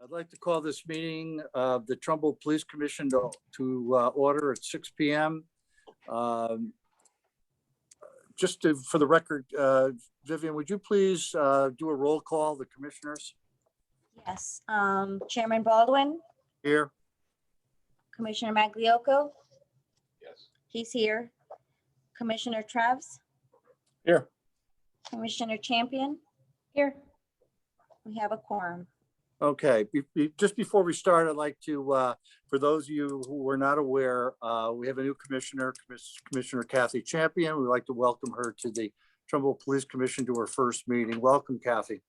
I'd like to call this meeting of the Trumbull Police Commission to order at 6 p.m. For the record, Vivian, would you please do a roll call, the commissioners? Yes. Chairman Baldwin, Here. Commissioner Magliocco, Yes. he's here. Commissioner Trevs, Here. Commissioner Champion, here. We have a quorum. Okay, just before we start, I'd like to, for those of you who were not aware, we have a new commissioner, Commissioner Kathy Champion. We'd like to welcome her to the Trumbull Police Commission to her first meeting. Welcome, Kathy.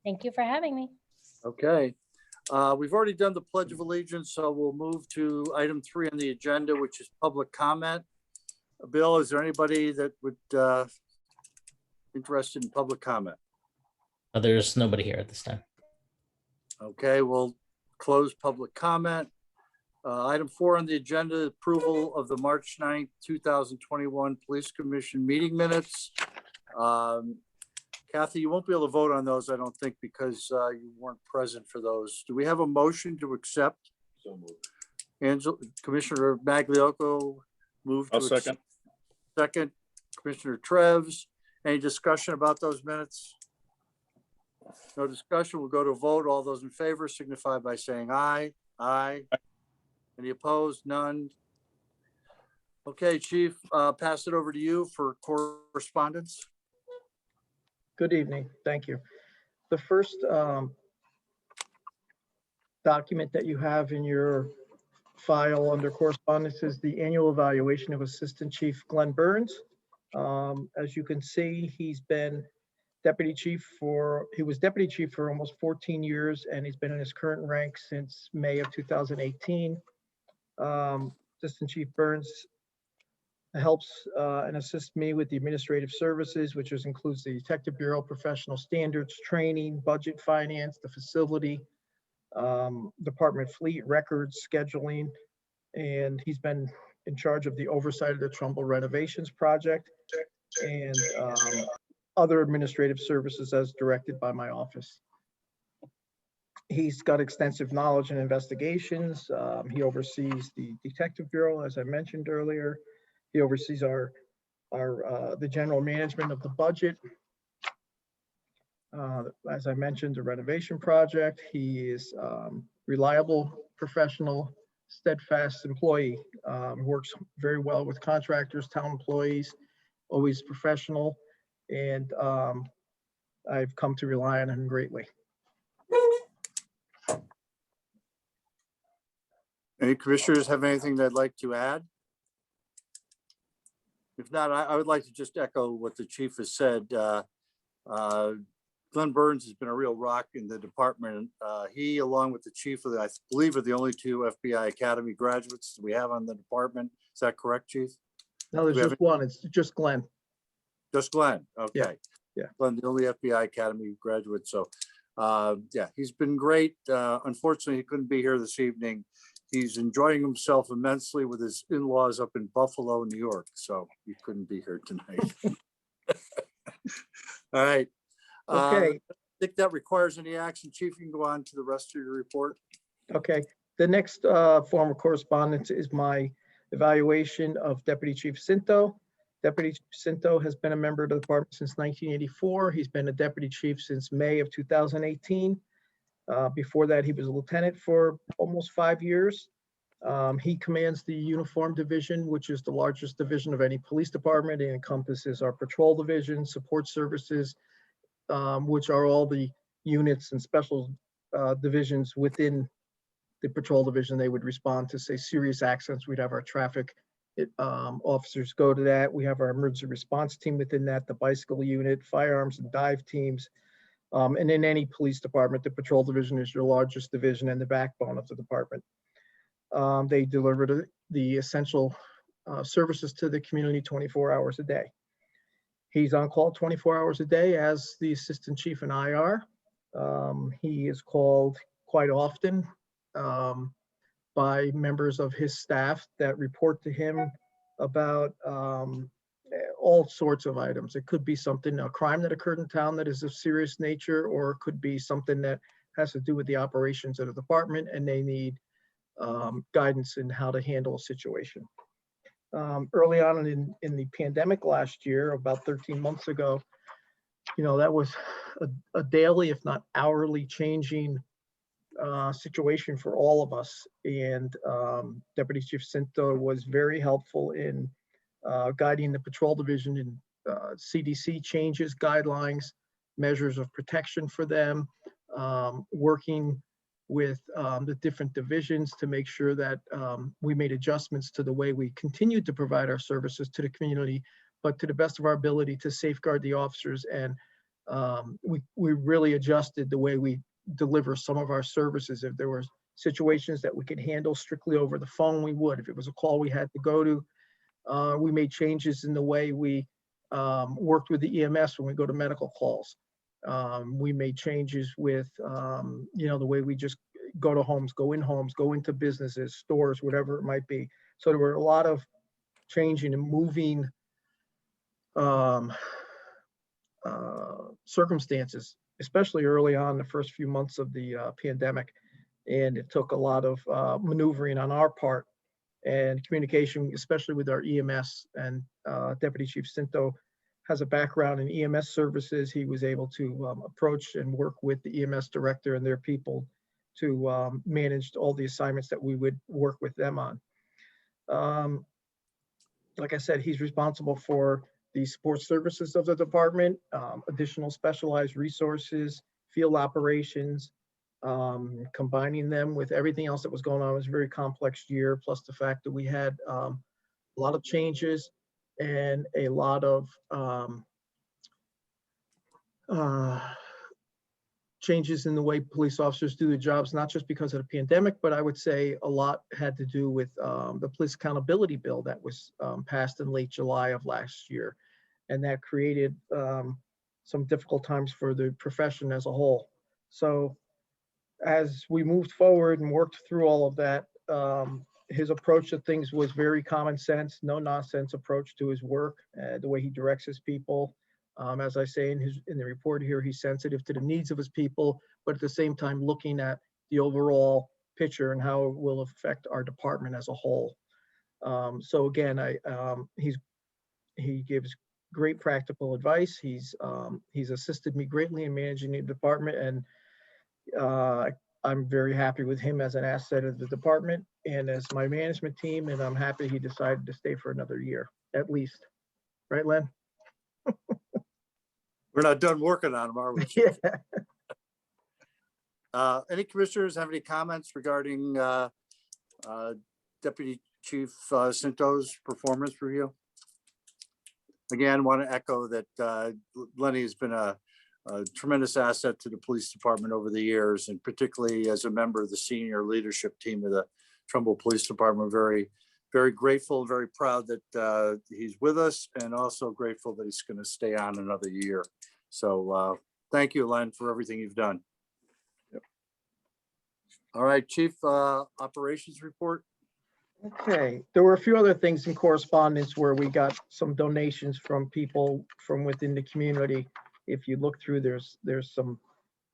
Thank you for having me. Okay, we've already done the Pledge of Allegiance, so we'll move to item 3 on the agenda, which is public comment. Bill, is there anybody that would interested in public comment? There's nobody here at this time. Okay, we'll close public comment. Item 4 on the agenda, approval of the March 9th, 2021 Police Commission meeting minutes. Kathy, you won't be able to vote on those, I don't think, because you weren't present for those. Do we have a motion to accept? So moved. Commissioner Magliocco moved. I'll second. Second, Commissioner Trevs. Any discussion about those minutes? No discussion. We'll go to a vote. All those in favor signify by saying aye. Aye. Any opposed? None. Okay, Chief, pass it over to you for correspondence. Good evening. Thank you. The first document that you have in your file under correspondence is the annual evaluation of Assistant Chief Glenn Burns. As you can see, he's been he was deputy chief for almost 14 years, and he's been in his current rank since May of 2018. Assistant Chief Burns helps and assists me with the administrative services, which includes the Detective Bureau, professional standards, training, budget, finance, the facility, department fleet, records, scheduling, and he's been in charge of the oversight of the Trumbull renovations project and other administrative services as directed by my office. He's got extensive knowledge in investigations. He oversees the Detective Bureau, as I mentioned earlier. He oversees the general management of the budget. As I mentioned, the renovation project. He is reliable, professional, steadfast employee. Works very well with contractors, town employees, always professional. And I've come to rely on him greatly. Any commissioners have anything they'd like to add? If not, I would like to just echo what the chief has said. Glenn Burns has been a real rock in the department. He, along with the chief of I believe, are the only 2 FBI Academy graduates we have on the department. Is that correct, Chief? No, there's just one. It's just Glenn. Just Glenn. Okay. Yeah. Glenn, the only FBI Academy graduate. So, yeah, he's been great. Unfortunately, he couldn't be here this evening. He's enjoying himself immensely with his in-laws up in Buffalo, New York. So he couldn't be here tonight. All right. Okay. I think that requires any action. Chief, you can go on to the rest of your report. Okay. The next form of correspondence is my evaluation of Deputy Chief Cinto. Deputy Chief Cinto has been a member of the department since 1984. He's been a deputy chief since May of 2018. Before that, he was a lieutenant for almost 5 years. He commands the uniform division, which is the largest division of any police department. It encompasses our patrol division, support services, which are all the units and special divisions within the patrol division. They would respond to, say, serious accidents. We'd have our traffic officers go to that. We have our emergency response team within that, the bicycle unit, firearms and dive teams. And in any police department, the patrol division is your largest division and the backbone of the department. They deliver the essential services to the community 24 hours a day. He's on call 24 hours a day, as the assistant chief and I are. He is called quite often by members of his staff that report to him about all sorts of items. It could be something, a crime that occurred in town that is of serious nature, or it could be something that has to do with the operations of the department, and they need guidance in how to handle a situation. Early on in the pandemic last year, about 13 months ago, that was a daily, if not hourly, changing situation for all of us. And Deputy Chief Cinto was very helpful in guiding the patrol division in CDC changes, guidelines, measures of protection for them, working with the different divisions to make sure that we made adjustments to the way we continued to provide our services to the community, but to the best of our ability to safeguard the officers. And we really adjusted the way we deliver some of our services. If there were situations that we could handle strictly over the phone, we would. If it was a call we had to go to, we made changes in the way we worked with the EMS when we go to medical calls. We made changes with, the way we just go to homes, go into businesses, stores, whatever it might be. So there were a lot of changing and moving circumstances, especially early on, the first few months of the pandemic. And it took a lot of maneuvering on our part and communication, especially with our EMS. And Deputy Chief Cinto has a background in EMS services. He was able to approach and work with the EMS director and their people to manage all the assignments that we would work with them on. Like I said, he's responsible for the support services of the department, additional specialized resources, field operations, combining them with everything else that was going on. It was a very complex year, plus the fact that we had a lot of changes and a lot of changes in the way police officers do their jobs, not just because of the pandemic, but I would say a lot had to do with the police accountability bill that was passed in late July of last year. And that created some difficult times for the profession as a whole. So as we moved forward and worked through all of that, his approach to things was very common sense, no nonsense approach to his work, the way he directs his people. As I say in the report here, he's sensitive to the needs of his people, but at the same time looking at the overall picture and how it will affect our department as a whole. So again, he gives great practical advice. He's assisted me greatly in managing the department, and I'm very happy with him as an asset of the department and as my management team, and I'm happy he decided to stay for another year at least. Right, Len? We're not done working on them, are we? Yeah. Any commissioners have any comments regarding Deputy Chief Cinto's performance review? Again, want to echo that Lenny has been a tremendous asset to the police department over the years, and particularly as a member of the senior leadership team of the Trumbull Police Department. Very, very grateful, very proud that he's with us, and also grateful that he's going to stay on another year. So thank you, Len, for everything you've done. Yep. All right, Chief, operations report. Okay, there were a few other things in correspondence where we got some donations from people from within the community. If you look through, there's some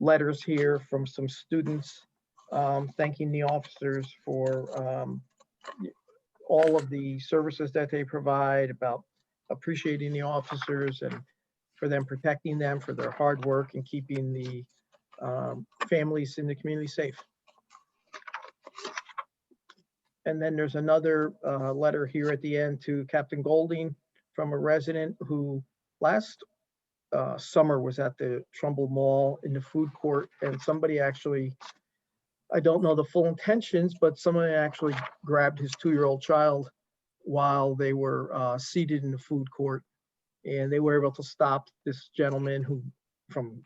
letters here from some students thanking the officers for all of the services that they provide, about appreciating the officers and for them protecting them, for their hard work and keeping the families in the community safe. And then there's another letter here at the end to Captain Golding from a resident who last summer was at the Trumbull Mall in the food court, and somebody actually, I don't know the full intentions, but somebody actually grabbed his 2-year-old child while they were seated in the food court, and they were able to stop this gentleman who from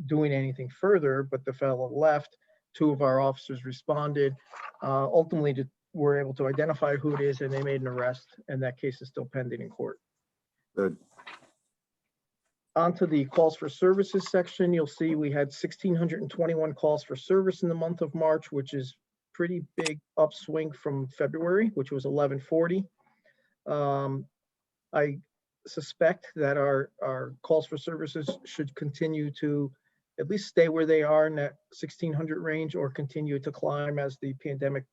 doing anything further, but the fellow left. 2 of our officers responded. Ultimately, were able to identify who it is, and they made an arrest, and that case is still pending in court. Good. Onto the calls for services section, you'll see we had 1,621 calls for service in the month of March, which is pretty big upswing from February, which was 1,140. I suspect that our calls for services should continue to at least stay where they are in that 1,600 range or continue to climb as the pandemic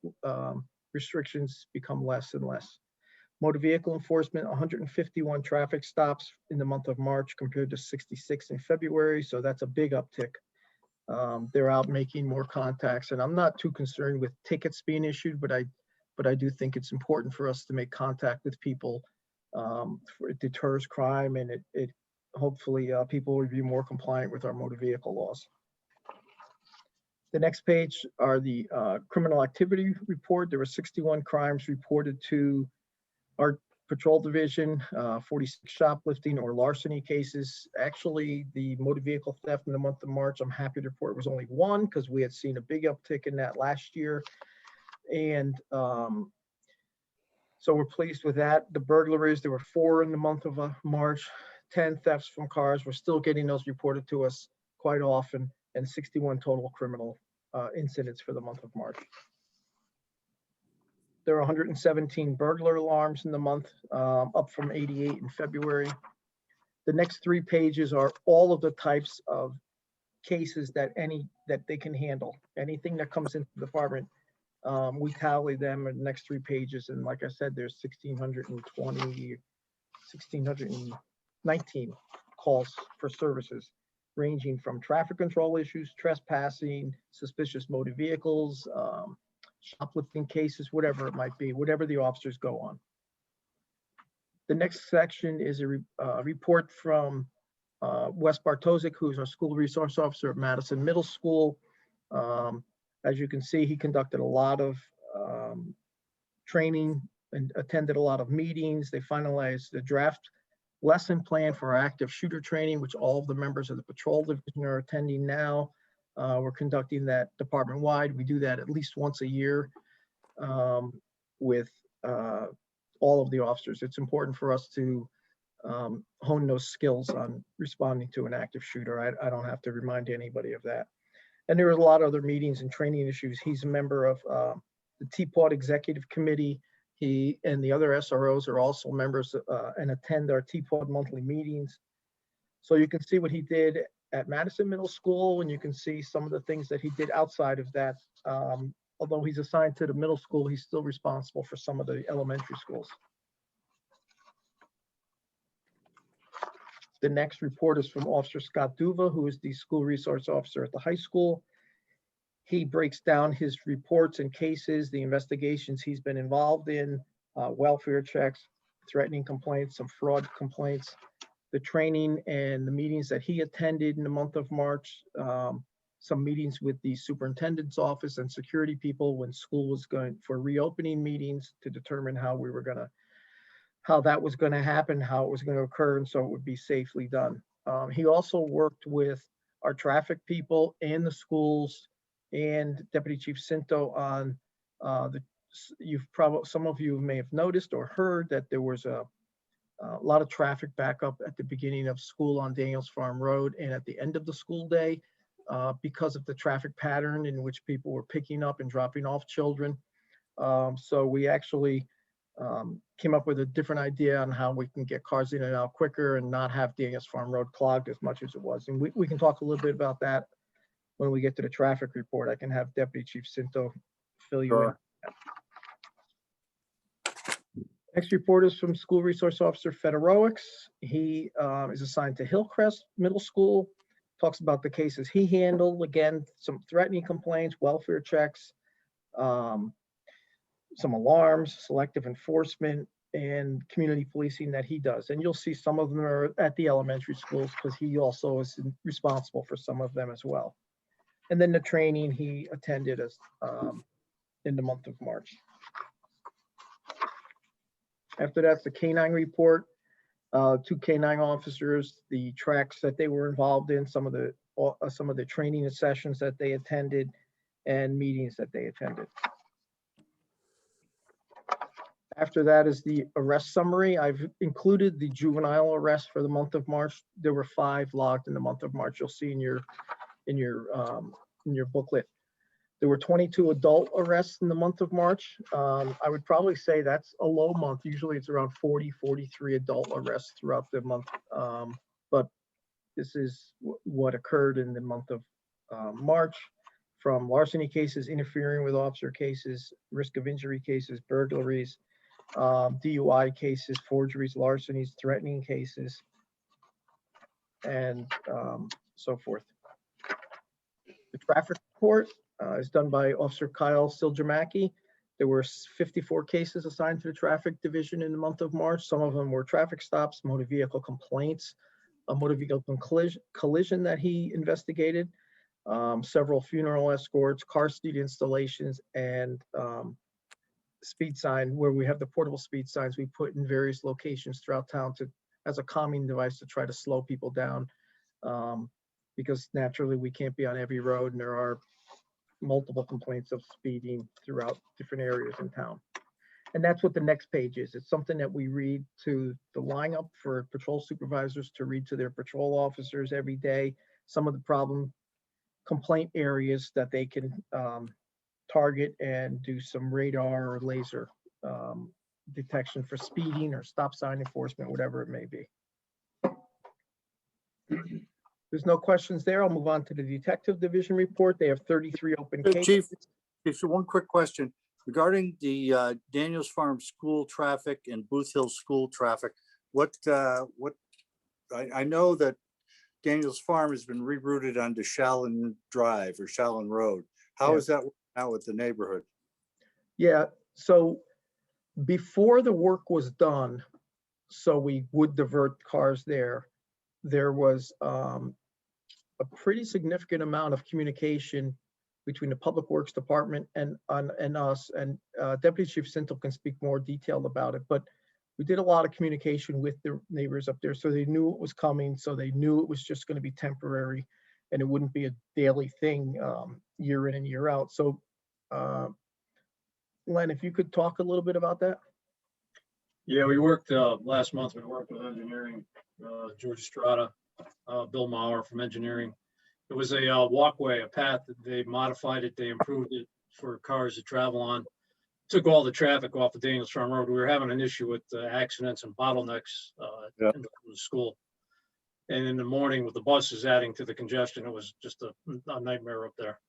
restrictions become less and less. Motor vehicle enforcement, 151 traffic stops in the month of March compared to 66 in February. So that's a big uptick. They're out making more contacts, and I'm not too concerned with tickets being issued, but I do think it's important for us to make contact with people. It deters crime, and it hopefully people will be more compliant with our motor vehicle laws. The next page are the criminal activity report. There were 61 crimes reported to our patrol division, 46 shoplifting or larceny cases. Actually, the motor vehicle theft in the month of March, I'm happy to report, was only one because we had seen a big uptick in that last year. And so we're pleased with that. The burglaries, there were 4 in the month of March, 10 thefts from cars. We're still getting those reported to us quite often, and 61 total criminal incidents for the month of March. There are 117 burglar alarms in the month, up from 88 in February. The next 3 pages are all of the types of cases that they can handle. Anything that comes into the department, we tally them in the next 3 pages. And like I said, there's 1,619 calls for services, ranging from traffic control issues, trespassing, suspicious motor vehicles, shoplifting cases, whatever it might be, whatever the officers go on. The next section is a report from Wes Bartosik, who's our school resource officer at Madison Middle School. As you can see, he conducted a lot of training and attended a lot of meetings. They finalized the draft lesson plan for our active shooter training, which all of the members of the patrol division are attending now. We're conducting that department-wide. We do that at least once a year with all of the officers. It's important for us to hone those skills on responding to an active shooter. I don't have to remind anybody of that. And there are a lot of other meetings and training issues. He's a member of the TPAWD Executive Committee. He and the other SROs are also members and attend our TPAWD monthly meetings. So you can see what he did at Madison Middle School, and you can see some of the things that he did outside of that. Although he's assigned to the middle school, he's still responsible for some of the elementary schools. The next report is from Officer Scott Duva, who is the school resource officer at the high school. He breaks down his reports and cases, the investigations he's been involved in, welfare checks, threatening complaints, some fraud complaints, the training and the meetings that he attended in the month of March, some meetings with the superintendent's office and security people when school was going for reopening meetings to determine how that was going to happen, how it was going to occur, and so it would be safely done. He also worked with our traffic people and the schools and Deputy Chief Cinto on some of you may have noticed or heard that there was a lot of traffic backup at the beginning of school on Daniels Farm Road and at the end of the school day because of the traffic pattern in which people were picking up and dropping off children. So we actually came up with a different idea on how we can get cars in and out quicker and not have Daniels Farm Road clogged as much as it was. And we can talk a little bit about that when we get to the traffic report. I can have Deputy Chief Cinto fill you in. Next report is from School Resource Officer Federowics. He is assigned to Hillcrest Middle School, talks about the cases he handled. Again, some threatening complaints, welfare checks, some alarms, selective enforcement, and community policing that he does. And you'll see some of them are at the elementary schools because he also is responsible for some of them as well. And then the training he attended as in the month of March. After that's the K-9 report, 2 K-9 officers, the tracks that they were involved in, some of the training and sessions that they attended, and meetings that they attended. After that is the arrest summary. I've included the juvenile arrest for the month of March. There were 5 logged in the month of March. You'll see in your booklet. There were 22 adult arrests in the month of March. I would probably say that's a low month. Usually it's around 40, 43 adult arrests throughout the month. But This is what occurred in the month of March, from larceny cases, interfering with officer cases, risk of injury cases, burglaries, DUI cases, forgeries, larcenies, threatening cases, and so forth. The traffic report is done by Officer Kyle Siljamaki. There were 54 cases assigned to the traffic division in the month of March. Some of them were traffic stops, motor vehicle complaints, a motor vehicle collision that he investigated, several funeral escorts, car seat installations, and speed sign, where we have the portable speed signs we put in various locations throughout town as a calming device to try to slow people down. Because naturally we can't be on every road, and there are multiple complaints of speeding throughout different areas in town. And that's what the next page is. It's something that we read to the lineup for patrol supervisors to read to their patrol officers every day. Some of the problem complaint areas that they can target and do some radar or laser detection for speeding or stop sign enforcement, whatever it may be. There's no questions there. I'll move on to the detective division report. They have 33 open Hey, cases. Chief, so one quick question regarding the Daniels Farm school traffic and Booth Hill school traffic. I know that Daniels Farm has been rerouted onto Shallon Drive or Shallon Road. How Yeah. is that working out with the neighborhood? Yeah, so before the work was done, so we would divert cars there, there was a pretty significant amount of communication between the Public Works Department and us, and Deputy Chief Sintel can speak more detailed about it, but we did a lot of communication with the neighbors up there, so they knew it was coming, so they knew it was just going to be temporary, and it wouldn't be a daily thing year in and year out. So Len, if you could talk a little bit about that. Yeah, we worked last month. We worked with engineering, George Estrada, Bill Mauer from engineering. It was a walkway, a path that they modified it. They improved it for cars to travel on. Took all the traffic off of Daniels Farm Road. We were having an issue with accidents and bottlenecks Yeah. in the school. And in the morning with the buses adding to the congestion, it was just a nightmare up there.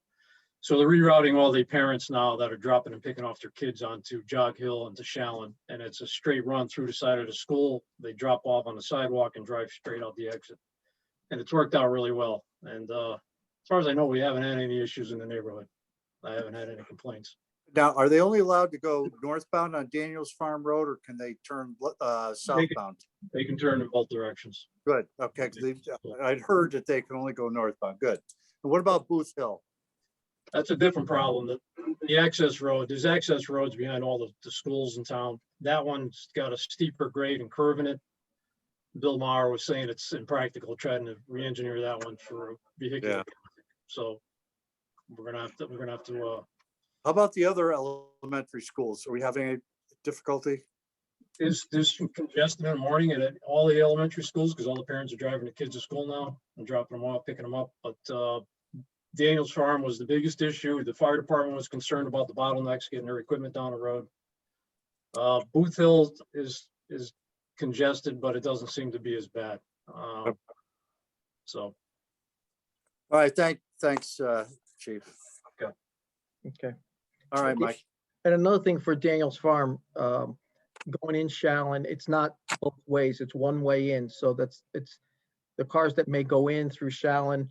So they're rerouting all the parents now that are dropping and picking off their kids onto Jog Hill and to Shallon. And it's a straight run through the side of the school. They drop off on the sidewalk and drive straight out the exit. And it's worked out really well. And as far as I know, we haven't had any issues in the neighborhood. I haven't had any complaints. Now, are they only allowed to go northbound on Daniels Farm Road, or can they turn southbound? They can turn in both directions. Good, okay, 'cause I'd heard that they can only go northbound, good. And what about Booth Hill? That's a different problem. The access road, there's access roads behind all the schools in town. That one's got a steeper grade and curve in it. Bill Maher was saying it's impractical trying to re-engineer that one for vehicular. Yeah. traffic. So we're gonna have to. How about the other elementary schools? Are we having any difficulty? There's congestion in the morning at all the elementary schools because all the parents are driving the kids to school now and dropping them off, picking them up. But Daniels Farm was the biggest issue. The fire department was concerned about the bottlenecks, getting their equipment down the road. Booth Hill is congested, but it doesn't seem to be as bad. So. All right, thanks, Chief. Okay. All right, Mike. And another thing for Daniels Farm, going in Shallon, it's not both ways, it's one way in. So it's the cars that may go in through Shallon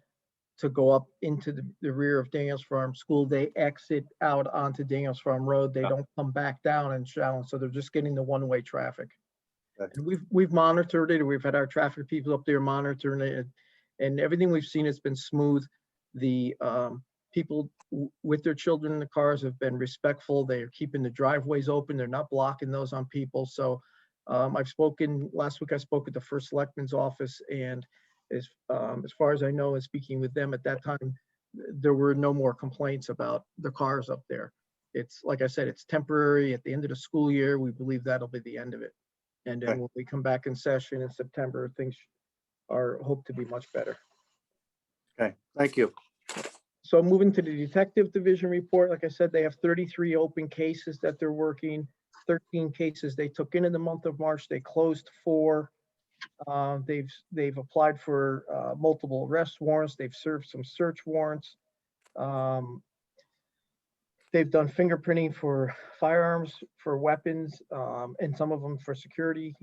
to go up into the rear of Daniels Farm School, they exit out onto Daniels Farm Road. They don't come back down in Shallon, so they're just getting the one-way traffic. Okay. And we've monitored it. We've had our traffic people up there monitoring it, and everything we've seen has been smooth. The people with their children in the cars have been respectful. They are keeping the driveways open. They're not blocking those on people. So last week I spoke at the first selectman's office, and as far as I know, and speaking with them at that time, there were no more complaints about the cars up there. It's like I said, it's temporary. At the end of the school year, we believe that'll be the end of it. And then Okay. when we come back in session in September, things are hoped to be much better. Okay, thank you. So moving to the detective division report, like I said, they have 33 open cases that they're working, 13 cases they took in the month of March. They closed 4. They've applied for multiple arrest warrants. They've served some search warrants. They've done fingerprinting for firearms, for weapons, and some of them for security.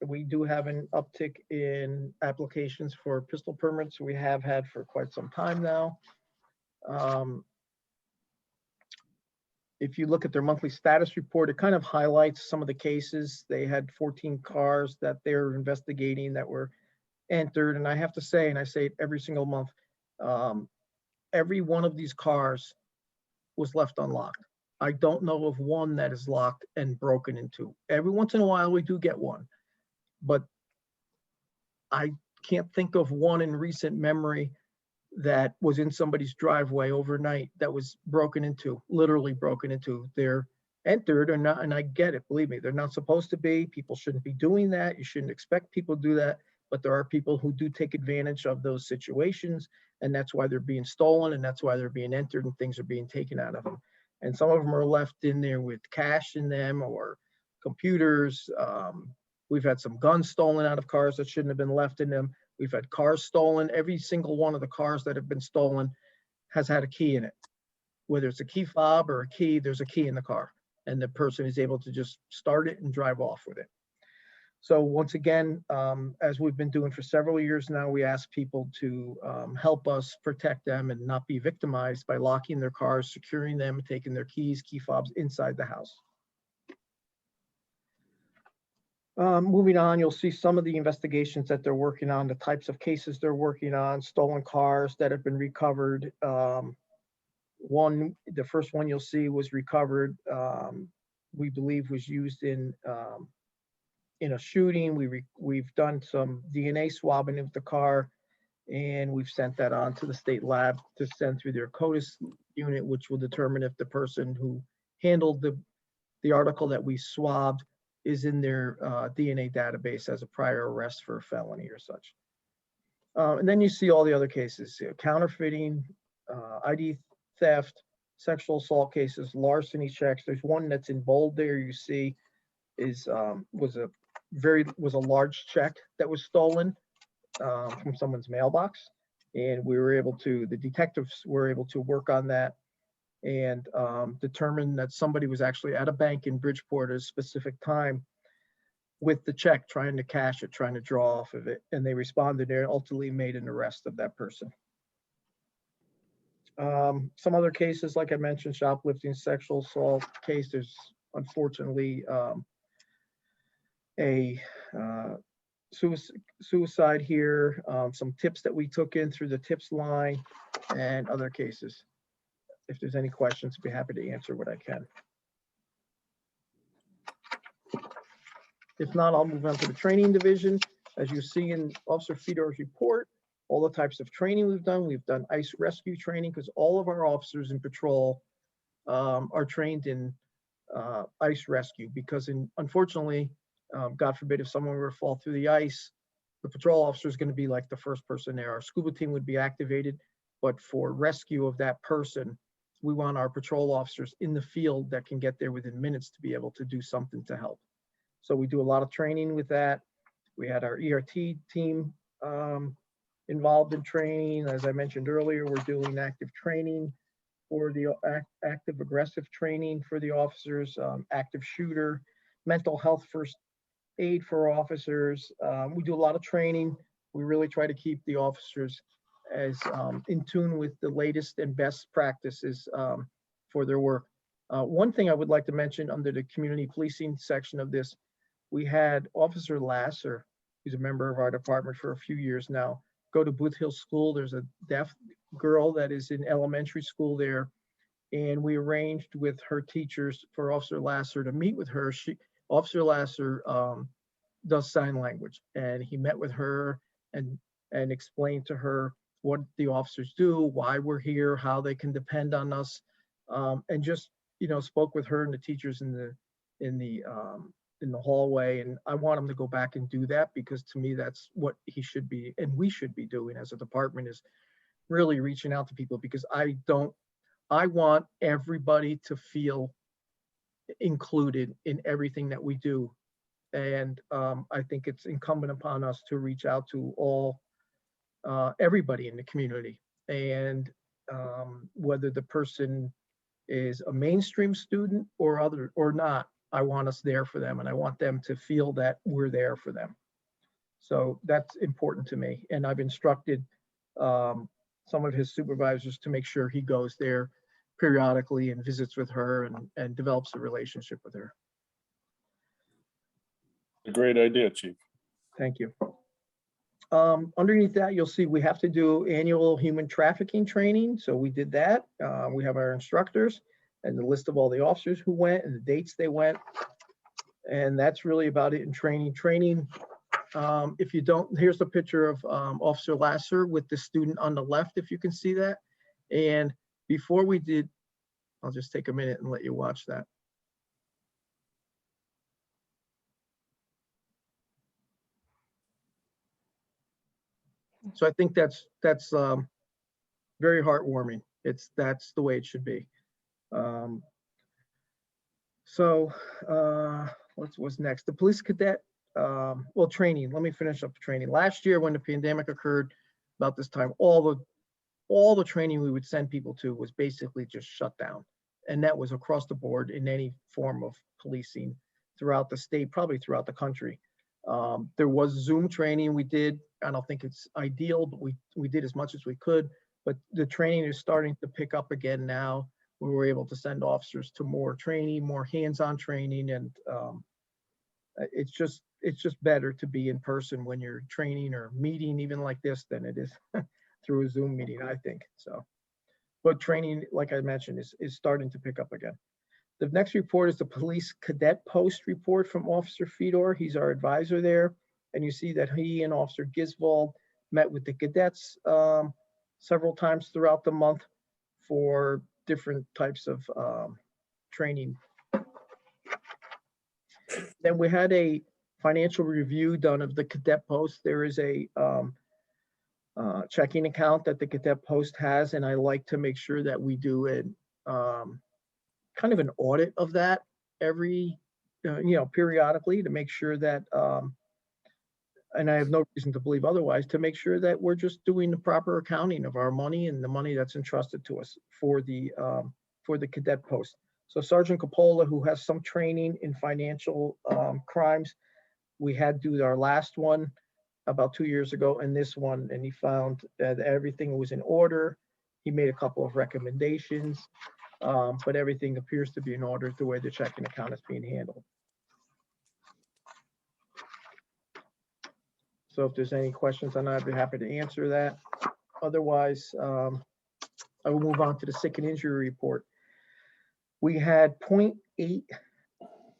We do have an uptick in applications for pistol permits. We have had for quite some time now. If you look at their monthly status report, it kind of highlights some of the cases. They had 14 cars that they're investigating that were entered. And I have to say, and I say it every single month, every one of these cars was left unlocked. I don't know of one that is locked and broken into. Every once in a while, we do get one, but I can't think of one in recent memory that was in somebody's driveway overnight that was broken into, literally broken into. They're entered or not, and I get it, believe me, they're not supposed to be. People shouldn't be doing that. You shouldn't expect people to do that, but there are people who do take advantage of those situations, and that's why they're being stolen, and that's why they're being entered, and things are being taken out of them. And some of them are left in there with cash in them or computers. We've had some guns stolen out of cars that shouldn't have been left in them. We've had cars stolen. Every single one of the cars that have been stolen has had a key in it. Whether it's a key fob or a key, there's a key in the car, and the person is able to just start it and drive off with it. So once again, as we've been doing for several years now, we ask people to help us protect them and not be victimized by locking their cars, securing them, taking their keys, key fobs inside the house. Moving on, you'll see some of the investigations that they're working on, the types of cases they're working on, stolen cars that have been recovered. The first one you'll see was recovered, we believe was used in a shooting. We've done some DNA swabbing of the car, and we've sent that on to the state lab to send through their CODIS unit, which will determine if the person who handled the article that we swabbed is in their DNA database as a prior arrest for a felony or such. And then you see all the other cases, counterfeiting, ID theft, sexual assault cases, larceny checks. There's one that's in bold there you see was a large check that was stolen from someone's mailbox. And the detectives were able to work on that and determine that somebody was actually at a bank in Bridgeport at a specific time with the check, trying to cash it, trying to draw off of it. And they responded there and ultimately made an arrest of that person. Some other cases, like I mentioned, shoplifting, sexual assault case, there's unfortunately a suicide here, some tips that we took in through the tips line, and other cases. If there's any questions, I'd be happy to answer what I can. If not, I'll move on to the training division. As you see in Officer Fedor's report, all the types of training we've done ICE rescue training, because all of our officers in patrol are trained in ICE rescue, because unfortunately, God forbid, if someone were to fall through the ice, the patrol officer is going to be like the first person there. Our scuba team would be activated, but for rescue of that person, we want our patrol officers in the field that can get there within minutes to be able to do something to help. So we do a lot of training with that. We had our ERT team involved in training. As I mentioned earlier, we're doing active training for the active aggressive training for the officers, active shooter, mental health first aid for officers. We do a lot of training. We really try to keep the officers as in tune with the latest and best practices for their work. One thing I would like to mention under the community policing section of this, we had Officer Lasser, who's a member of our department for a few years now, go to Booth Hill School. There's a deaf girl that is in elementary school there, and we arranged with her teachers for Officer Lasser to meet with her. Officer Lasser does sign language, and he met with her and explained to her what the officers do, why we're here, how they can depend on us, and just spoke with her and the teachers in the hallway. And I want him to go back and do that, because to me that's what he should be and we should be doing as a department, is really reaching out to people, because I want everybody to feel included in everything that we do. And I think it's incumbent upon us to reach out to everybody in the community. And whether the person is a mainstream student or not, I want us there for them, and I want them to feel that we're there for them. So that's important to me. And I've instructed some of his supervisors to make sure he goes there periodically and visits with her and develops a relationship with her. A great idea, Chief. Thank you. Underneath that, you'll see we have to do annual human trafficking training. So we did that. We have our instructors and the list of all the officers who went and the dates they went. And that's really about it in training. If you don't, here's a picture of Officer Lasser with the student on the left, if you can see that. And before we did, I'll just take a minute and let you watch that. So I think that's very heartwarming. That's the way it should be. What's next? The police cadet, training. Let me finish up training. Last year when the pandemic occurred, about this time, all the training we would send people to was basically just shut down. And that was across the board in any form of policing throughout the state, probably throughout the country. There was Zoom training we did. I don't think it's ideal, but we did as much as we could. But the training is starting to pick up again now. We were able to send officers to more training, more hands-on training, and it's just better to be in person when you're training or meeting even like this than it is through a Zoom meeting, I think. So, but training, like I mentioned, is starting to pick up again. The next report is the police cadet post report from Officer Fedor. He's our advisor there. And you see that he and Officer Gisvold met with the cadets several times throughout the month for different types of training. Then we had a financial review done of the cadet post. There is a checking account that the cadet post has, and I like to make sure that we do a kind of an audit of that every, periodically, to make sure that, and I have no reason to believe otherwise, to make sure that we're just doing the proper accounting of our money and the money that's entrusted to us for the cadet post. So Sergeant Coppola, who has some training in financial crimes, we had do our last one about 2 years ago and this one, and he found that everything was in order. He made a couple of recommendations, but everything appears to be in order the way the checking account is being handled. So if there's any questions on that, I'd be happy to answer that. Otherwise, I will move on to the sick and injury report. We had 0.8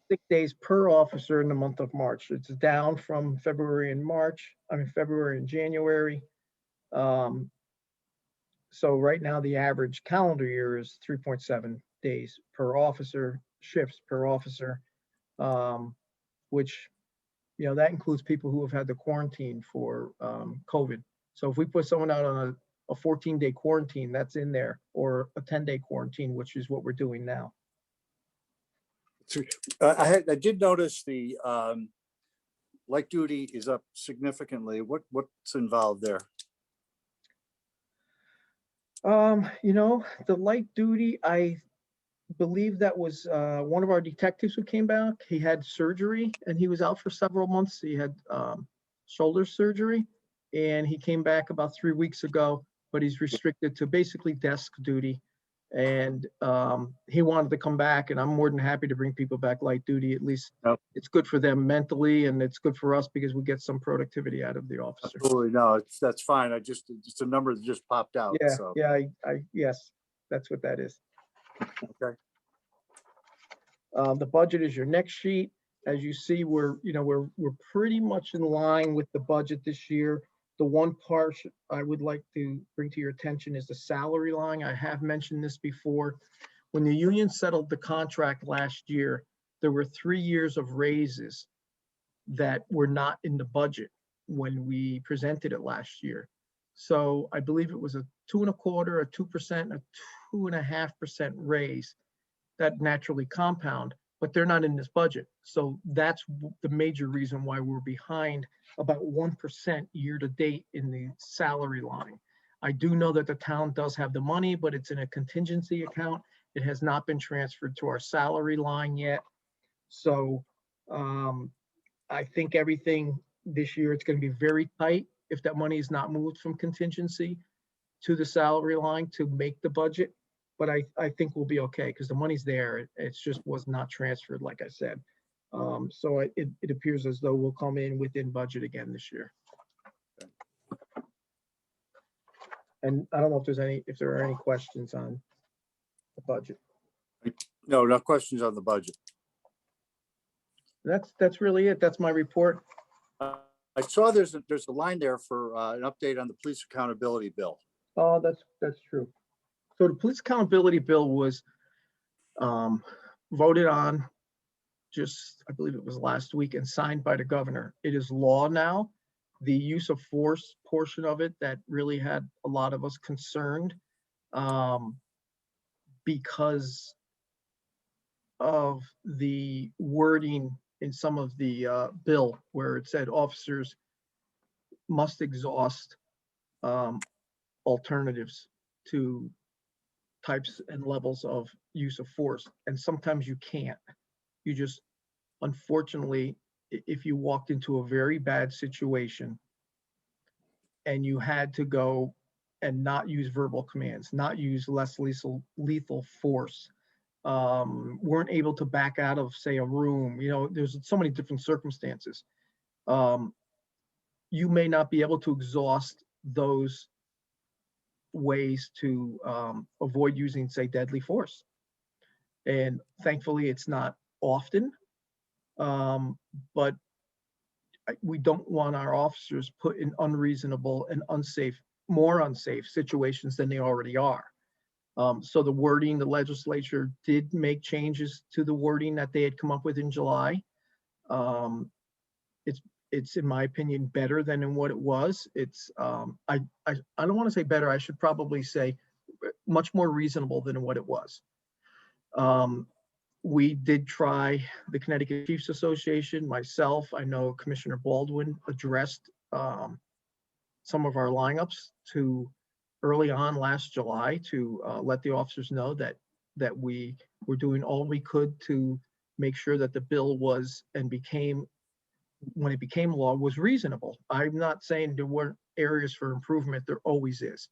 sick days per officer in the month of March. It's down from February and January. So right now the average calendar year is 3.7 days per officer, shifts per officer, which, that includes people who have had the quarantine for COVID. So if we put someone out on a 14-day quarantine, that's in there, or a 10-day quarantine, which is what we're doing now. I did notice the light duty is up significantly. What's involved there? The light duty, I believe that was one of our detectives who came back. He had surgery and he was out for several months. He had shoulder surgery and he came back about 3 weeks ago, but he's restricted to basically desk duty. And he wanted to come back, and I'm more than happy to bring people back light duty. At least It's good for them mentally, and it's good for us because we get some productivity out of the officer. Absolutely, no, that's fine. It's a number that just popped out. Yeah, so. yeah, yes, that's what that is. Okay. The budget is your next sheet. As you see, we're pretty much in line with the budget this year. The one part I would like to bring to your attention is the salary line. I have mentioned this before. When the union settled the contract last year, there were 3 years of raises that were not in the budget when we presented it last year. So I believe it was a 2.25%, a 2%, a 2.5% raise that naturally compound. but they're not in this budget. So that's the major reason why we're behind about 1% year to date in the salary line. I do know that the town does have the money, but it's in a contingency account. It has not been transferred to our salary line yet. So I think everything this year, it's going to be very tight if that money is not moved from contingency to the salary line to make the budget. But I think we'll be okay because the money's there. It's just was not transferred, like I said. So it appears as though we'll come in within budget again this year. And I don't know if there are any questions on the budget. No, no questions on the budget. That's really it. That's my report. I saw there's a line there for an update on the police accountability bill. Oh, that's true. So the police accountability bill was voted on just, I believe it was last week, and signed by the governor. It is law now. The use of force portion of it that really had a lot of us concerned because of the wording in some of the bill where it said officers must exhaust alternatives to types and levels of use of force. And sometimes you can't. You just, unfortunately, if you walked into a very bad situation and you had to go and not use verbal commands, not use less lethal force, weren't able to back out of, say, a room, there's so many different circumstances. You may not be able to exhaust those ways to avoid using, say, deadly force. And thankfully, it's not often, but we don't want our officers put in unreasonable and more unsafe situations than they already are. So the wording, the legislature did make changes to the wording that they had come up with in July. It's in my opinion better than in what it was. It's I don't want to say better. I should probably say much more reasonable than what it was. We did try the Connecticut Chiefs Association, myself. I know Commissioner Baldwin addressed some of our lineups to early on last July to let the officers know that we were doing all we could to make sure that the bill was and became, when it became law, was reasonable. I'm not saying there weren't areas for improvement. There always is.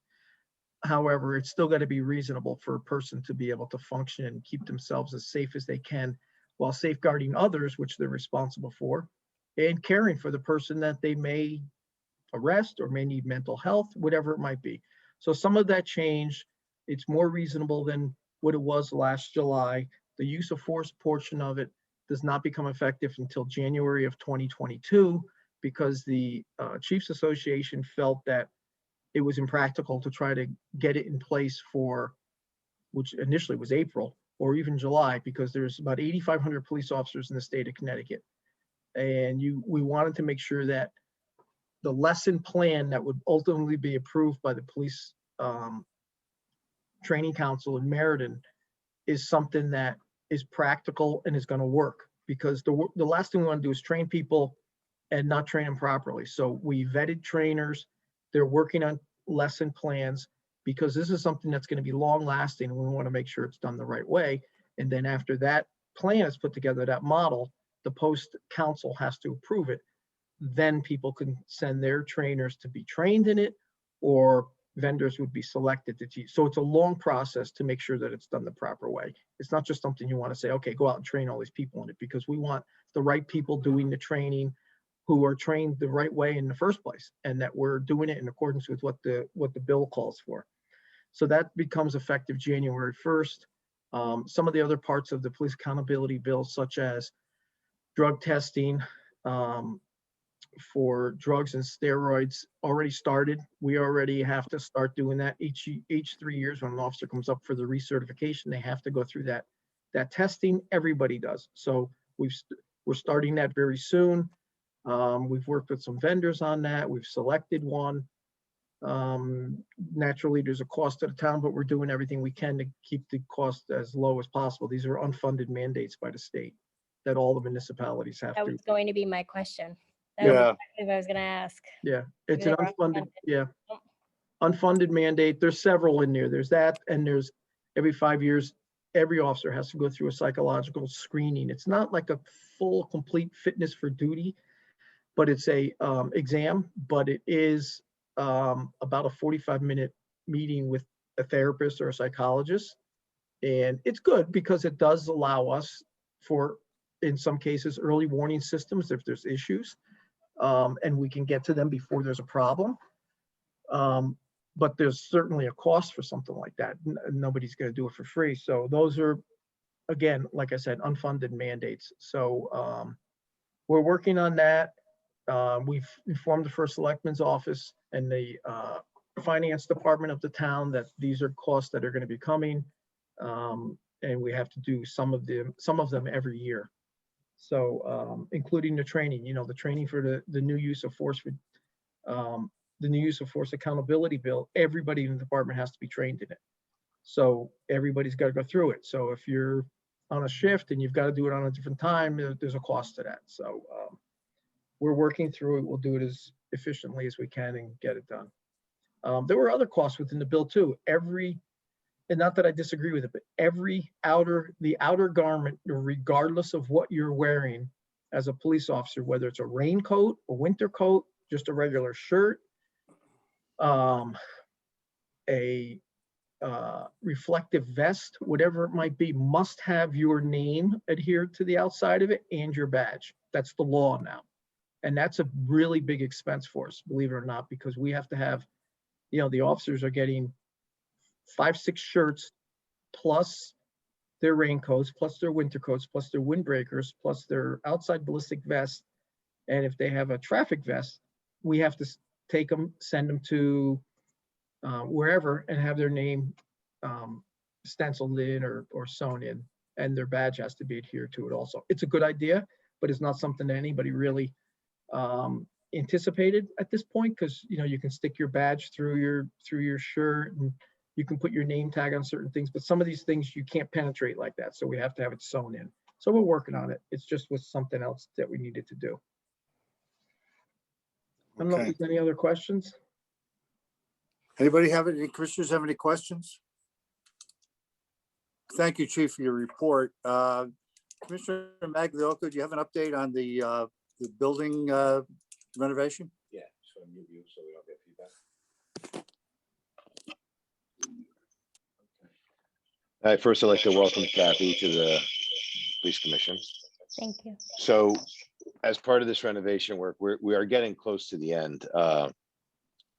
However, it's still got to be reasonable for a person to be able to function and keep themselves as safe as they can while safeguarding others, which they're responsible for, and caring for the person that they may arrest or may need mental health, whatever it might be. So some of that changed. It's more reasonable than what it was last July. The use of force portion of it does not become effective until January of 2022 because the Chiefs Association felt that it was impractical to try to get it in place for, which initially was April or even July, because there's about 8,500 police officers in the state of Connecticut. And we wanted to make sure that the lesson plan that would ultimately be approved by the police training council in Meriden is something that is practical and is going to work, because the last thing we want to do is train people and not train them properly. So we vetted trainers. They're working on lesson plans because this is something that's going to be long lasting. And we want to make sure it's done the right way. And then after that plan is put together, that model, the post council has to approve it. Then people can send their trainers to be trained in it, or vendors would be selected to teach. So it's a long process to make sure that it's done the proper way. It's not just something you want to say, okay, go out and train all these people in it, because we want the right people doing the training who are trained the right way in the first place, and that we're doing it in accordance with what the bill calls for. So that becomes effective January 1st. Some of the other parts of the police accountability bill, such as drug testing, for drugs and steroids, already started. We already have to start doing that each 3 years. When an officer comes up for the recertification, they have to go through that testing. Everybody does. So we're starting that very soon. We've worked with some vendors on that. We've selected one. Naturally, there's a cost to the town, but we're doing everything we can to keep the cost as low as possible. These are unfunded mandates by the state that all the municipalities have That to. was going to be my question. That was Yeah. exactly what I was gonna ask. Yeah, it's an They were unfunded, unfunded. yeah. Unfunded mandate. There's several in there. There's that, and there's every 5 years, every officer has to go through a psychological screening. It's not like a full, complete fitness for duty, but it's a exam, but it is about a 45-minute meeting with a therapist or a psychologist. And it's good because it does allow us for, in some cases, early warning systems if there's issues. And we can get to them before there's a problem. But there's certainly a cost for something like that. Nobody's going to do it for free. So those are, again, like I said, unfunded mandates. So we're working on that. We've informed the first selectman's office and the finance department of the town that these are costs that are going to be coming. And we have to do some of them every year. So including the training, the training for the new use of force for the new use of force accountability bill, everybody in the department has to be trained in it. So everybody's got to go through it. So if you're on a shift and you've got to do it on a different time, there's a cost to that. So we're working through it. We'll do it as efficiently as we can and get it done. There were other costs within the bill too. And not that I disagree with it, but the outer garment, regardless of what you're wearing as a police officer, whether it's a raincoat, a winter coat, just a regular shirt, a reflective vest, whatever it might be, must have your name adhered to the outside of it and your badge. That's the law now. And that's a really big expense for us, believe it or not, because we have to have, the officers are getting 5-6 shirts plus their raincoats, plus their winter coats, plus their windbreakers, plus their outside ballistic vests. And if they have a traffic vest, we have to take them, send them to wherever and have their name stenciled in or sewn in, and their badge has to be adhered to it also. It's a good idea, but it's not something that anybody really anticipated at this point, because you can stick your badge through your shirt and you can put your name tag on certain things, but some of these things you can't penetrate like that. So we have to have it sewn in. So we're working on it. It's just was something else that we needed to do. I don't know if Okay. there's any other questions. Any commissioners have any questions? Thank you, Chief, for your report. Commissioner Maglioka, do you have an update on the building renovation? Yeah, so I mute you so we don't get feedback. All right, first I'd like to welcome Kathy to the Police Commission. Thank you. So as part of this renovation work, we are getting close to the end.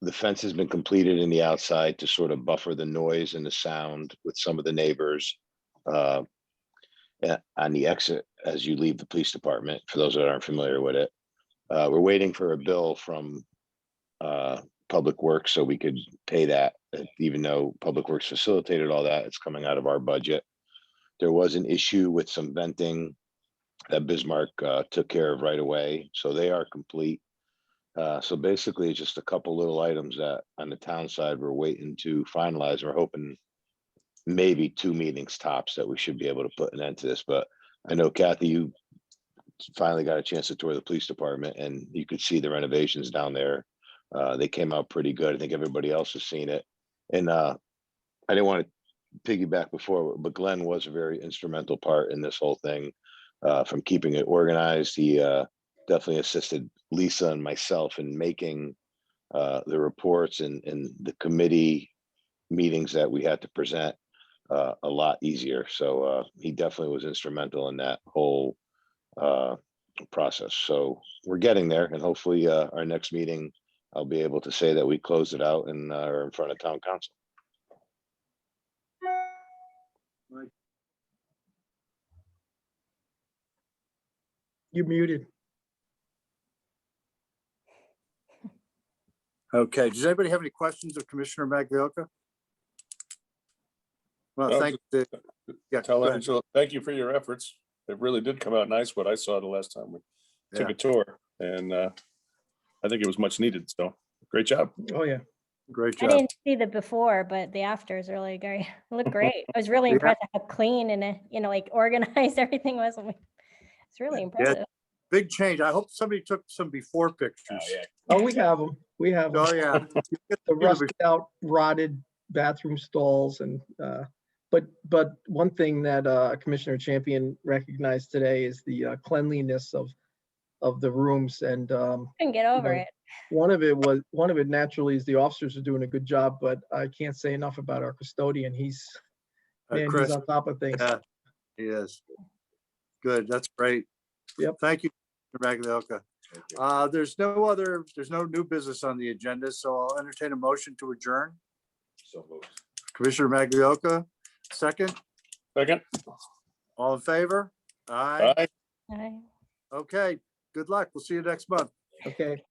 The fence has been completed in the outside to sort of buffer the noise and the sound with some of the neighbors on the exit as you leave the police department, for those that aren't familiar with it. We're waiting for a bill from Public Works so we could pay that, even though Public Works facilitated all that, it's coming out of our budget. There was an issue with some venting that Bismarck took care of right away, so they are complete. So basically it's just a couple little items that on the town side we're waiting to finalize. We're hoping maybe 2 meetings tops that we should be able to put an end to this. But I know Kathy, you finally got a chance to tour the police department and you could see the renovations down there. They came out pretty good. I think everybody else has seen it. And I didn't want to piggyback before, but Glenn was a very instrumental part in this whole thing, from keeping it organized. He definitely assisted Lisa and myself in making the reports and the committee meetings that we had to present a lot easier. So he definitely was instrumental in that whole process. So we're getting there, and hopefully our next meeting, I'll be able to say that we closed it out and are in front of town council. You're muted. Okay, does anybody have any questions of Commissioner Maglioka? Well, No, thank you. Yeah, Tell go ahead. Angela, thank you for your efforts. It really did come out nice, what I saw the last time we took Yeah. a tour, and I think it was much needed, so great job. Oh, yeah. Great I job. didn't see the before, but the after is really great. It looked great. I was really Yeah. impressed how clean and, like organized everything was. It's really impressive. Big change. I hope somebody took some before pictures. Oh, we have them. We have 'em. Oh, yeah. The rusted out, rotted bathroom stalls and, but one thing that Commissioner Champion recognized today is the cleanliness of the rooms and Couldn't get over know, it. one of it naturally is the officers are doing a good job, but I can't say enough about our custodian. He's Chris, on top of things. yeah, he is. Good, that's great. Yep. Thank you, Mr. Maglioka. There's no new business on the agenda, so I'll entertain a motion to adjourn. Commissioner Maglioka, second. Second. All in favor? Aye. Aye. Aye. Okay, good luck. We'll see you next month. Okay.